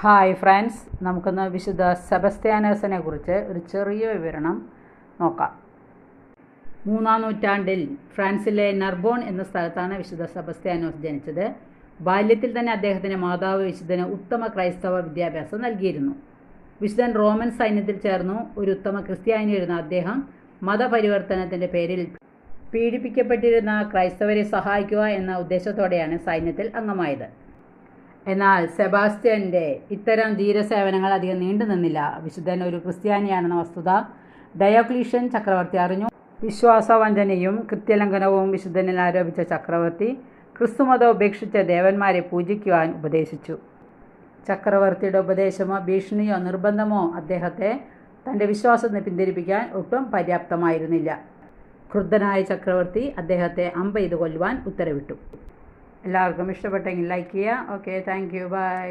Hi friends, നമുക്കൊന്ന് വിശുദ്ധ സെബസ്ത്യാനോസിനെ കുറിച്ച് ഒരു ചെറിയ വിവരണം നോക്കാം. 3-ാം നൂറ്റാണ്ടിൽ ഫ്രാൻസിലെ നർബോൺ എന്ന സ്ഥലത്താണ് വിശുദ്ധ സെബസ്ത്യാനോസ് ജനിച്ചത്. ബാല്യത്തിൽ തന്നെ അദ്ദേഹത്തിൻ്റെ മാതാവ് വിശുദ്ധന് ഉത്തമ ക്രൈസ്തവ വിദ്യാഭ്യാസം നൽകിയിരുന്നു. വിശുദ്ധൻ റോമൻ സൈന്യത്തിൽ ചേർന്നു. ഒരു ഉത്തമ ക്രിസ്ത്യാനിയായിരുന്ന അദ്ദേഹം മതപരിവർത്തനത്തിൻ്റെ പേരിൽ പീഡിപ്പിക്കപ്പെട്ടിരുന്ന ക്രൈസ്തവരെ സഹായിക്കുക എന്ന ഉദ്ദേശത്തോടെയാണ് സൈന്യത്തിൽ അംഗമായത്. എന്നാൽ സെബാസ്റ്റ്യൻ്റെ ഇത്തരം ധീരസേവനങ്ങൾ അധികം നീണ്ടു നിന്നില്ല. വിശുദ്ധൻ ഒരു ക്രിസ്ത്യാനിയാണെന്ന വസ്തുത ഡയോക്ലീഷ്യൻ ചക്രവർത്തി അറിഞ്ഞു. വിശ്വാസവഞ്ചനയും കൃത്യലംഘനവും വിശുദ്ധനിൽ ആരോപിച്ച ചക്രവർത്തി ക്രിസ്തുമതം ഉപേക്ഷിച്ച് ദേവന്മാരെ പൂജിക്കുവാൻ ഉപദേശിച്ചു. ചക്രവർത്തിയുടെ ഉപദേശമോ ഭീഷണിയോ നിർബന്ധമോ അദ്ദേഹത്തെ തൻ്റെ വിശ്വാസത്തെ പിന്തിരിപ്പിക്കാൻ ഒട്ടും പര്യാപ്തമായിരുന്നില്ല. ക്രുദ്ധനായ ചക്രവർത്തി അദ്ദേഹത്തെ അമ്പെയ്ത് കൊല്ലുവാൻ ഉത്തരവിട്ടു. എല്ലാവർക്കും ഇഷ്ടപ്പെട്ടെങ്കിൽ ലൈക്ക് ചെയ്യുക. Okay, thank you, by.